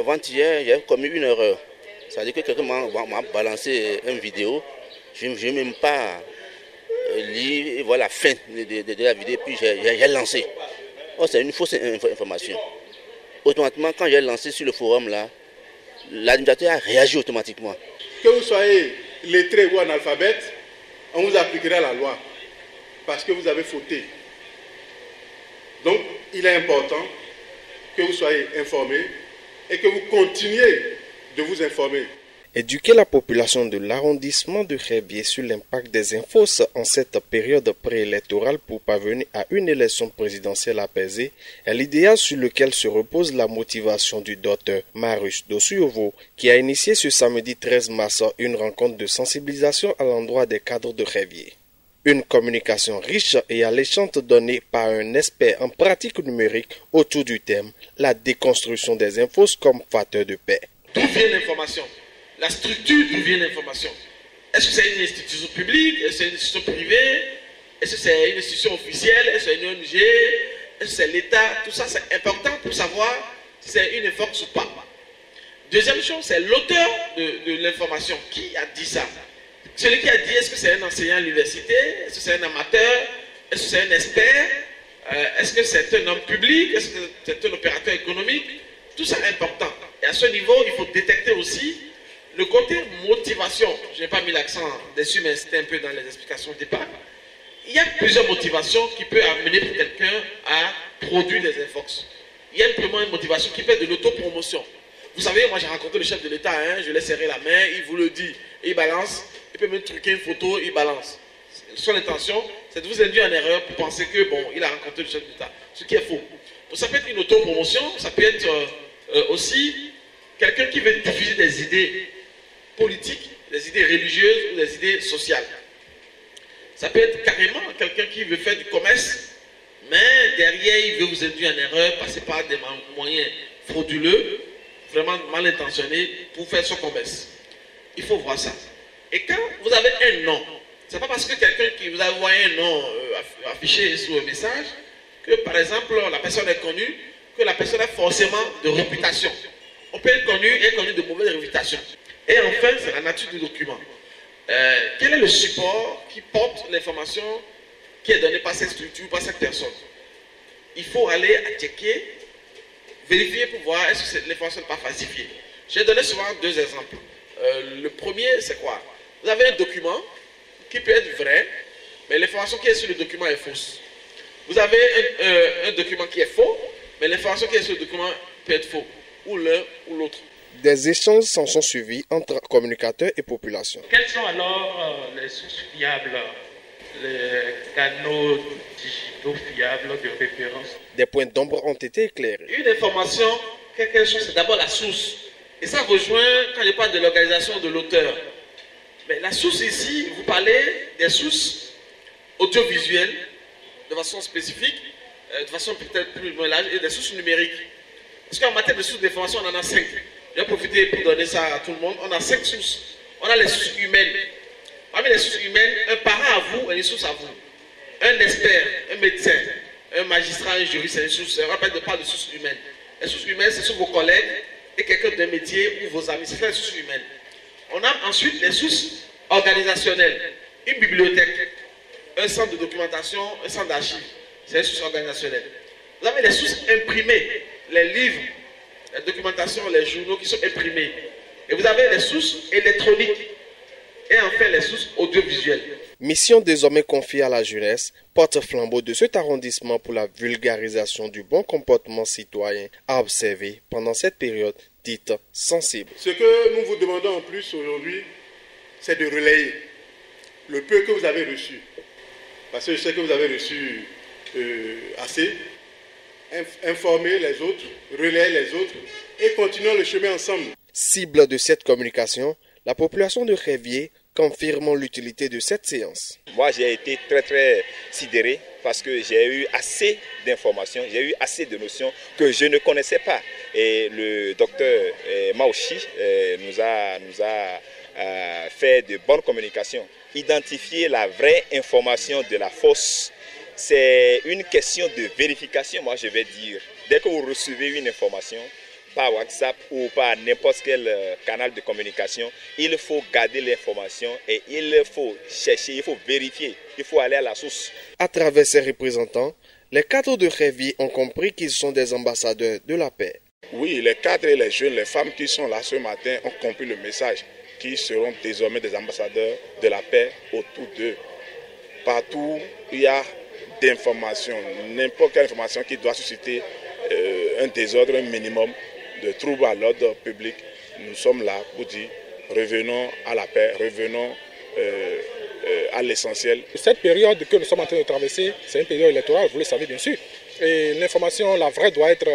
Avant-hier, j'ai commis une erreur. C'est-à-dire que quelqu'un m'a balancé une vidéo. Je n'ai même pas lu et voilà la fin de la vidéo, puis j'ai lancé. Oh, c'est une fausse information. Automatiquement, quand j'ai lancé sur le forum, là, l'administrateur a réagi automatiquement. Que vous soyez lettré ou analphabète, on vous appliquera la loi parce que vous avez fauté. Donc, il est important que vous soyez informés et que vous continuez de vous informer. Éduquer la population de l'arrondissement de Révier sur l'impact des infos en cette période préélectorale pour parvenir à une élection présidentielle apaisée est l'idéal sur lequel se repose la motivation du docteur Marius Dosuyovo qui a initié ce samedi 13 mars une rencontre de sensibilisation à l'endroit des cadres de Révier. Une communication riche et alléchante donnée par un expert en pratique numérique autour du thème « La déconstruction des infos comme facteur de paix ». D'où vient l'information? La structure d'où vient l'information? Est-ce que c'est une institution publique? Est-ce que c'est une institution privée? Est-ce que c'est une institution officielle? Est-ce que c'est une ONG? Est-ce que c'est l'État? Tout ça, c'est important pour savoir si c'est une infox ou pas. Deuxième chose, c'est l'auteur de l'information. Qui a dit ça? Celui qui a dit, est-ce que c'est un enseignant à l'université? Est-ce que c'est un amateur? Est-ce que c'est un expert? Est-ce que c'est un homme public? Est-ce que c'est un opérateur économique? Tout ça est important. Et à ce niveau, il faut détecter aussi le côté motivation. Je n'ai pas mis l'accent dessus, mais c'était un peu dans les explications de départ. Il y a plusieurs motivations qui peuvent amener pour quelqu'un à produire des infox. Il y a simplement une motivation qui fait de l'autopromotion. Vous savez, moi j'ai rencontré le chef de l'État, je lui ai serré la main, il vous le dit, il balance, il peut même truquer une photo, il balance. Son intention, c'est de vous induire en erreur pour penser que, bon, il a rencontré le chef de l'État, ce qui est faux. Donc, ça peut être une autopromotion, ça peut être aussi quelqu'un qui veut diffuser des idées politiques, des idées religieuses ou des idées sociales. Ça peut être carrément quelqu'un qui veut faire du commerce, mais derrière il veut vous induire en erreur, passer par des moyens frauduleux, vraiment mal intentionnés pour faire son commerce. Il faut voir ça. Et quand vous avez un nom, c'est pas parce que quelqu'un qui vous a envoyé un nom affiché sous un message que par exemple la personne est connue, que la personne a forcément de réputation. On peut être connu et connu de mauvaise réputation. Et enfin, c'est la nature du document. Quel est le support qui porte l'information qui est donnée par cette structure, par cette personne? Il faut aller à checker, vérifier pour voir est-ce que l'information n'est pas falsifiée. J'ai donné souvent deux exemples. Le premier, c'est quoi? Vous avez un document qui peut être vrai, mais l'information qui est sur le document est fausse. Vous avez un document qui est faux, mais l'information qui est sur le document peut être faux. Ou l'un ou l'autre. Des échanges s'en sont suivis entre communicateurs et population. Quelles sont alors les sources fiables, les canaux digitaux fiables de référence? Des points d'ombre ont été éclairés. Une information, quelque chose, c'est d'abord la source. Et ça rejoint quand je parle de l'organisation de l'auteur. Mais la source ici, vous parlez des sources audiovisuelles, de façon spécifique, de façon peut-être plus large, et des sources numériques. Parce qu'en matière de sources d'information, on en a 5. Je vais profiter pour donner ça à tout le monde. On a 5 sources. On a les sources humaines. Parmi les sources humaines, un parent à vous et une source à vous. Un expert, un médecin, un magistrat, un juriste, c'est une source. Je rappelle de parler de sources humaines. Les sources humaines, c'est sur vos collègues et quelqu'un d'un métier ou vos amis. C'est ça les sources humaines. On a ensuite les sources organisationnelles. Une bibliothèque, un centre de documentation, un centre d'archives. C'est les sources organisationnelles. Vous avez les sources imprimées, les livres, la documentation, les journaux qui sont imprimés. Et vous avez les sources électroniques. Et enfin les sources audiovisuelles. Mission désormais confiée à la jeunesse, porte-flambeau de cet arrondissement pour la vulgarisation du bon comportement citoyen à observer pendant cette période dite sensible. Ce que nous vous demandons en plus aujourd'hui, c'est de relayer le peu que vous avez reçu. Parce que je sais que vous avez reçu assez. Informer les autres, relayer les autres et continuons le chemin ensemble. Cible de cette communication, la population de Révier confirme l'utilité de cette séance. Moi, j'ai été très sidéré parce que j'ai eu assez d'informations, j'ai eu assez de notions que je ne connaissais pas. Et le docteur Maouchi nous a fait de bonnes communications. Identifier la vraie information de la fausse, c'est une question de vérification, moi je vais dire. Dès que vous recevez une information, par WhatsApp ou par n'importe quel canal de communication. Il faut garder l'information et il faut chercher, il faut vérifier, il faut aller à la source. À travers ces représentants, les cadres de Révier ont compris qu'ils sont des ambassadeurs de la paix. Oui, les cadres et les jeunes, les femmes qui sont là ce matin ont compris le message, qui seront désormais des ambassadeurs de la paix autour d'eux. Partout, il y a d'informations, n'importe quelle information qui doit susciter un désordre, un minimum de troubles à l'ordre public. Nous sommes là pour dire revenons à la paix, revenons à l'essentiel. Cette période que nous sommes en train de traverser, c'est une période électorale, vous le savez bien sûr. Et l'information, la vraie, doit être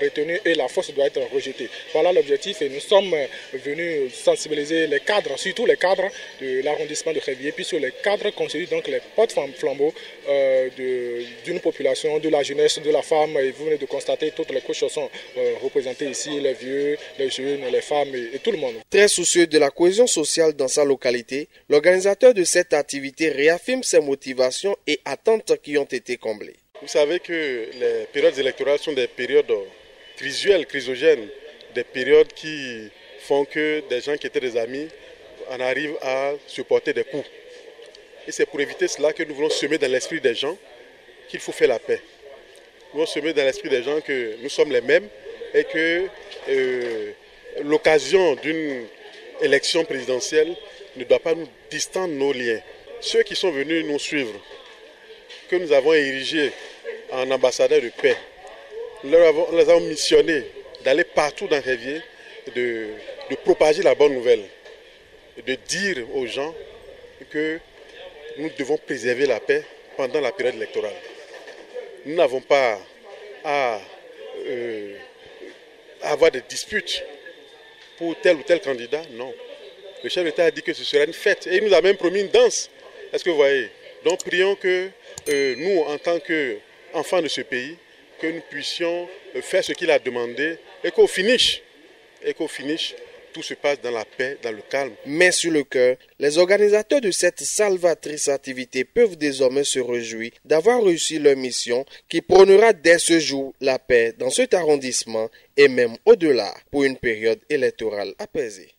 retenue et la fausse doit être rejetée. Voilà l'objectif et nous sommes venus sensibiliser les cadres, surtout les cadres de l'arrondissement de Révier, puisque les cadres constituent donc les porte-flambeaux d'une population, de la jeunesse, de la femme. Et vous venez de constater, toutes les couches sont représentées ici, les vieux, les jeunes, les femmes et tout le monde. Très soucieux de la cohésion sociale dans sa localité, l'organisateur de cette activité réaffirme ses motivations et attentes qui ont été comblées. Vous savez que les périodes électorales sont des périodes crisogènes, des périodes qui font que des gens qui étaient des amis en arrivent à se porter des coups. Et c'est pour éviter cela que nous voulons semer dans l'esprit des gens qu'il faut faire la paix. Nous voulons semer dans l'esprit des gens que nous sommes les mêmes et que l'occasion d'une élection présidentielle ne doit pas nous distendre nos liens. Ceux qui sont venus nous suivre, que nous avons érigés en ambassadeurs de paix, nous les avons missionnés d'aller partout dans Révier, de propager la bonne nouvelle, de dire aux gens que nous devons préserver la paix pendant la période électorale. Nous n'avons pas à avoir des disputes pour tel ou tel candidat, non. Le chef d'État a dit que ce serait une fête et il nous a même promis une danse. Est-ce que vous voyez? Donc prions que nous, en tant qu'enfants de ce pays, que nous puissions faire ce qu'il a demandé et qu'au finish, tout se passe dans la paix, dans le calme. Mais sur le cœur, les organisateurs de cette salvatrice activité peuvent désormais se réjouir d'avoir réussi leur mission qui prônera dès ce jour la paix dans cet arrondissement et même au-delà pour une période électorale apaisée.